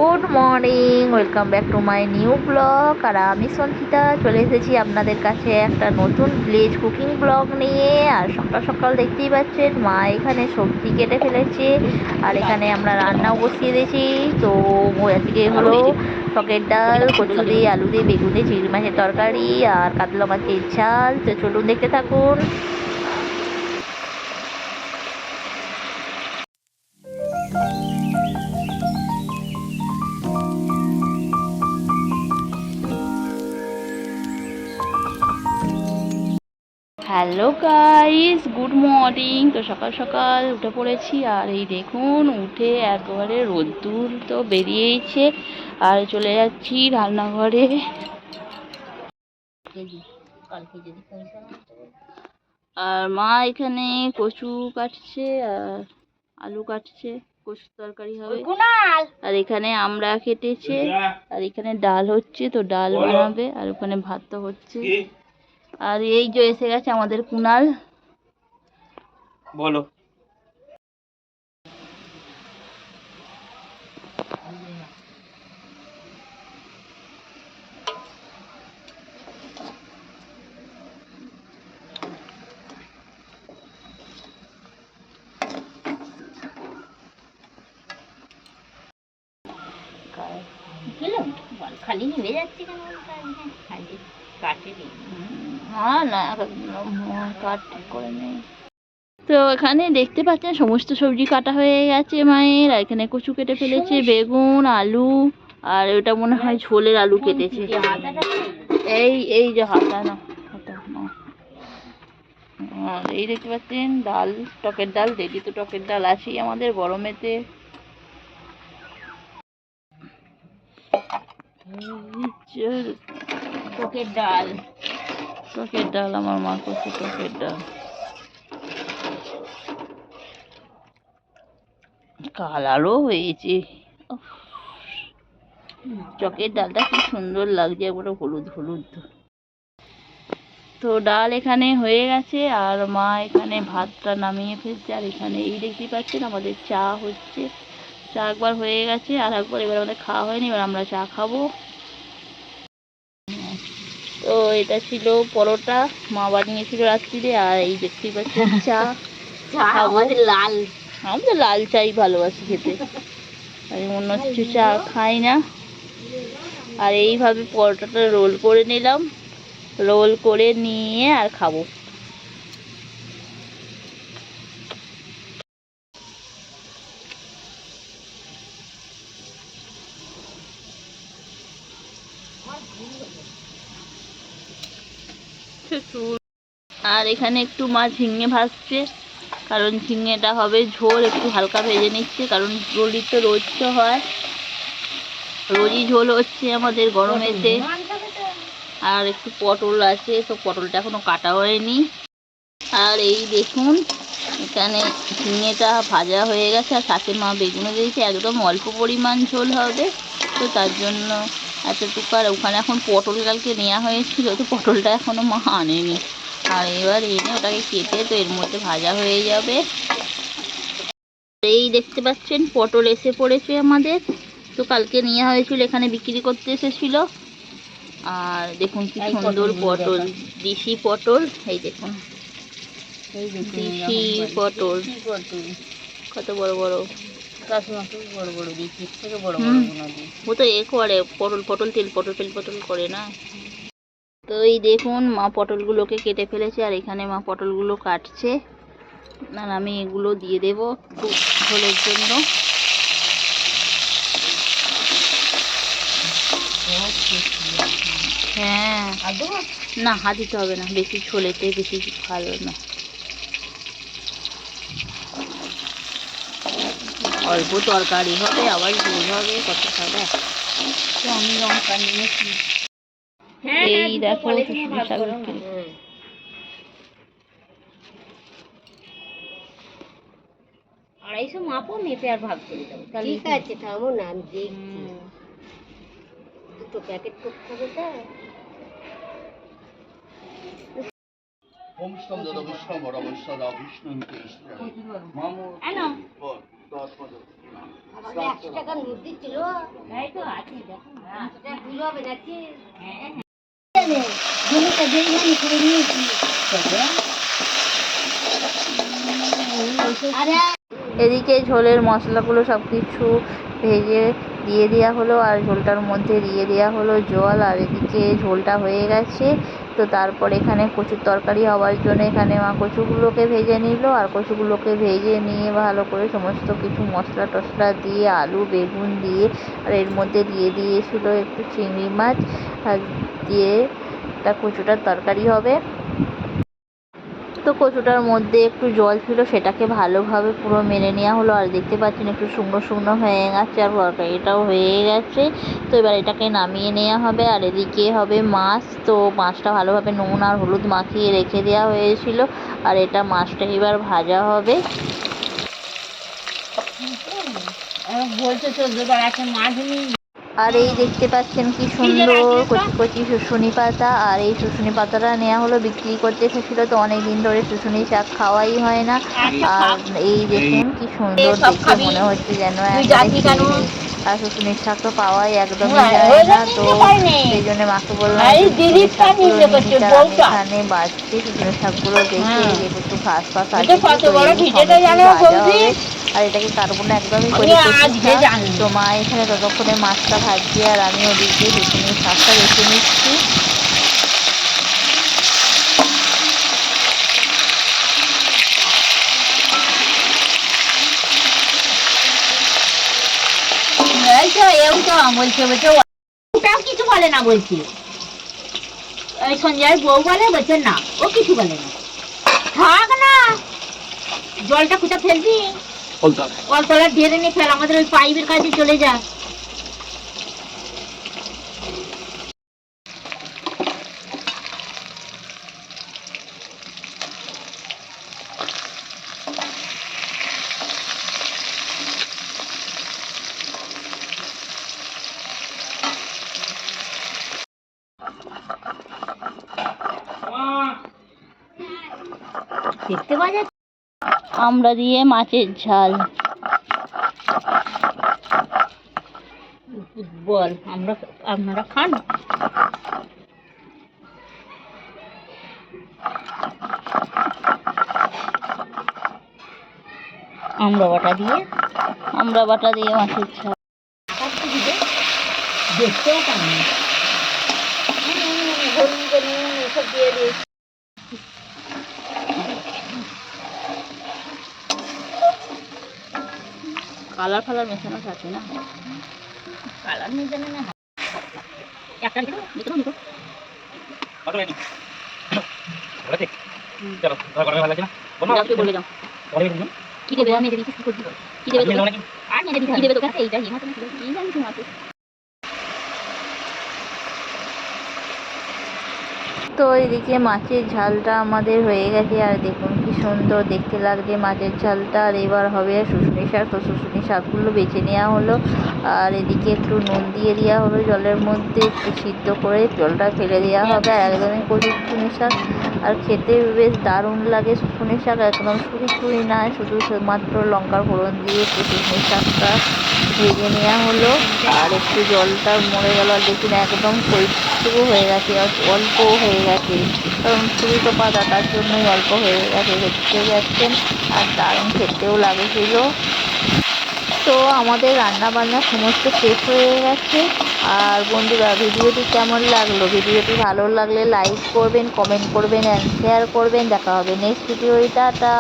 Good morning, welcome back to my new blog. আর আমি সঞ্চিতা চলে এসেছি আপনাদের কাছে একটা নতুন ভিলেজ কুকিং ব্লগ নিয়ে। আর সকাল সকাল দেখতেই পাচ্ছেন মা এখানে সবজি কেটে ফেলেছে, আর এখানে আমরা রান্নাও বসিয়ে দিয়েছি। তো আজকে হলো টকের ডাল, কচু দিয়ে, আলু দিয়ে, বেগুন দিয়ে, চিংড়ি মাছের তরকারি আর কাতলা মাছের ঝাল। তো চলুন দেখতে থাকুন। Hello guys, good morning. তো সকাল সকাল উঠে পড়েছি, আর এই দেখুন উঠে একবারে রোদ্দুর তো বেরিয়েছে, আর চলে যাচ্ছি রান্নাঘরে। আর মা এখানে কচু কাটছে আর আলু কাটছে, কচুর তরকারি হবে। আর এখানে আমরা কেটেছে, আর এখানে ডাল হচ্ছে, তো ডাল বানাবে। আর ওখানে ভাত তো হচ্ছে। আর এই যে এসে গেছে আমাদের কুনাল। বলো। খালি নেমে যাচ্ছে কেন? কাট করে নেই। তো এখানে দেখতে পাচ্ছেন সমস্ত সবজি কাটা হয়ে গেছে মায়ের। আর এখানে কচু কেটে ফেলেছে, বেগুন, আলু, আর ওটা মনে হয় ঝোলের আলু কেটেছে। এই যে হাতা না, আর এই দেখতে পাচ্ছেন ডাল, টকের ডাল রেডি। তো টকের ডাল আছেই আমাদের গরমেতে। টকের ডাল, টকের ডাল আমার মা করছে টকের ডাল। কালারও হয়েছে, টকের ডালটা কি সুন্দর লাগছে, একবারে হলুদ হলুদ। তো ডাল এখানে হয়ে গেছে, আর মা এখানে ভাতটা নামিয়ে ফেলছে। আর এখানে এই দেখতে পাচ্ছেন আমাদের চা হচ্ছে। চা একবার হয়ে গেছে, আর একবার এবার আমাদের খাওয়া হয়নি, এবার আমরা চা খাবো। তো এটা ছিল পরোটা, মা বানিয়েছিল রাত্রিরে। আর এই দেখতেই পাচ্ছেন চা। আমাদের লাল চাই ভালোবাসি খেতে, আমি অন্য কিছু চা খাই না। আর এইভাবে পরোটাটা রোল করে নিলাম, রোল করে নিয়ে আর খাবো। আর এখানে একটু মা ঝিঙে ভাজছে, কারণ ঝিঙেটা হবে ঝোল। একটু হালকা ভেজে নিচ্ছে, কারণ রোলই তো রোজ তো হয়, রোজই ঝোল হচ্ছে আমাদের গরমেতে। আর একটু পটল আছে, তো পটলটা এখনো কাটা হয়নি। আর এই দেখুন এখানে ঝিঙেটা ভাজা হয়ে গেছে, আর সাথে মা বেগুনও দিয়েছে। একদম অল্প পরিমাণ ঝোল হবে, তো তার জন্য এতটুকু। আর ওখানে এখন পটল কালকে নেওয়া হয়েছিল, তো পটলটা এখনো মা আনেনি। আর এবার এনে ওটাকে কেটে তো এর মধ্যে ভাজা হয়ে যাবে। এই দেখতে পাচ্ছেন পটল এসে পড়েছে আমাদের, তো কালকে নেওয়া হয়েছিল, এখানে বিক্রি করতে এসেছিল। আর দেখুন কি সুন্দর পটল, দেশি পটল। এই দেখুন দেশি পটল, কত বড় বড়। ও তো এ করে পটল পটল তেল, পটল করে না। তো এই দেখুন মা পটলগুলোকে কেটে ফেলেছে, আর এখানে মা পটলগুলো কাটছে। আর আমি এগুলো দিয়ে দেবো একটু ঝোলের জন্য। হ্যাঁ, না হাত দিতে হবে না, বেশি ঝোলেতে বেশি ভালো না। অল্প তরকারি হবে, আবার ঝোল হবে, কত খাবার। আমি লঙ্কা নিয়েছি। এই দেখো আড়াইশো মাপো, মেপে আর ভাগ করে দেবো। ঠিক আছে, থামো না, আমি দেখছি। দুটো প্যাকেট করতে হবে তো। ওম স্কন্দদ বিষ্ণু বরম সদা বিষ্ণু মামু 100 টাকার মুদ্রা ছিল। এদিকে ঝোলের মশলাগুলো সব কিছু ভেজে দিয়ে দেওয়া হলো, আর ঝোলটার মধ্যে দিয়ে দেওয়া হলো জল। আর এদিকে ঝোলটা হয়ে গেছে। তো তারপর এখানে কচুর তরকারি হওয়ার জন্য এখানে মা কচুগুলোকে ভেজে নিল, আর কচুগুলোকে ভেজে নিয়ে ভালো করে সমস্ত কিছু মশলা টশলা দিয়ে আলু বেগুন দিয়ে, আর এর মধ্যে দিয়ে দিয়েছিল একটু চিংড়ি মাছ, আর দিয়ে একটা কচুটার তরকারি হবে। তো কচুটার মধ্যে একটু জল ছিল, সেটাকে ভালোভাবে পুরো মেরে নেওয়া হলো। আর দেখতে পাচ্ছেন একটু শুকনো শুকনো হয়ে গেছে, আর তরকারিটাও হয়ে গেছে। তো এবার এটাকে নামিয়ে নেওয়া হবে। আর এদিকে হবে মাছ। তো মাছটা ভালোভাবে নুন আর হলুদ মাখিয়ে রেখে দেওয়া হয়েছিল, আর এটা মাছটা এবার ভাজা হবে। বলছে 14 বার আছে মাছ নেই। আর এই দেখতে পাচ্ছেন কি সুন্দর কচি কচি শুশুনি পাতা, আর এই শুশুনি পাতাটা নেওয়া হলো, বিক্রি করতে এসেছিল। তো অনেকদিন ধরে শুশুনি শাক খাওয়াই হয় না। আর এই দেখুন কি সুন্দর দেখে মনে হচ্ছে যেন একবারে খেয়ে নেই। আর শুশুনির শাক তো পাওয়াই একদমই যায় না। তো সেই জন্য মাকে বললাম শুশুনির শাকগুলো নিয়ে নিতে। আর আমি এখানে বাড়ছি শুশুনির শাকগুলো দেখে একটু ফাঁস ফাঁস আছে, তো এই টমেটো ভাজা হবে। আর এটাকে কাটবো না, একদমই কচি কচি শাক। তো মা এখানে ততক্ষণে মাছটা ভাজছে, আর আমি ওদিকে শুশুনির শাকটা রেখে নিচ্ছি। কিছু বলে না বলছি, ওই সঞ্জয়ের বউ বলছে না, ও কিছু বলে না। থাক না, জলটা কোথা ফেলবি? কলতলা ঢেলে নিয়ে ফেল, আমাদের ওই পাইপের কাছে চলে যা। দেখতে পাওয়া যাচ্ছে আমরা দিয়ে মাছের ঝাল। বল আপনারা খান? আমরা বাটা দিয়ে মাছের ঝাল দেখতেও কেমন এসব দিয়ে দিয়েছি। কালার ফালার মেশানো থাকে না, কালার মেশানো না। একটা বলে দাও কি দেবে, আমি কি দেবে, আর কি দেবে তোকে এইটা হিমাচল কি জানিস মাছ। তো এদিকে মাছের ঝালটা আমাদের হয়ে গেছে, আর দেখুন কি সুন্দর দেখতে লাগছে মাছের ঝালটা। আর এবার হবে শুশুনি শাক। তো শুশুনি শাকগুলো বেছে নেওয়া হলো, আর এদিকে একটু নুন দিয়ে দেওয়া হলো জলের মধ্যে, একটু সিদ্ধ করে জলটা ফেলে দেওয়া হবে। আর একদমই কচি শুশুনি শাক, আর খেতে বেশ দারুণ লাগে শুশুনি শাক, একদম ছুরি না, শুধু মাত্র লঙ্কার ফোড়ন দিয়ে একটু শুশুনি শাকটা ভেজে নেওয়া হলো। আর একটু জলটা মরে গেল, আর দেখুন একদম কইটুকু হয়ে গেছে, অল্প হয়ে গেছে, কারণ ছুরি তো পাতা, তার জন্যই অল্প হয়ে গেছে, দেখতে যাচ্ছেন। আর দারুণ খেতেও লাগছিল। তো আমাদের রান্না বান্না সমস্ত শেষ হয়ে গেছে। আর বন্ধুরা, ভিডিওটি কেমন লাগলো? ভিডিওটি ভালো লাগলে লাইক করবেন, কমেন্ট করবেন অ্যান্ড শেয়ার করবেন। দেখা হবে নেক্সট ভিডিও। টাটা।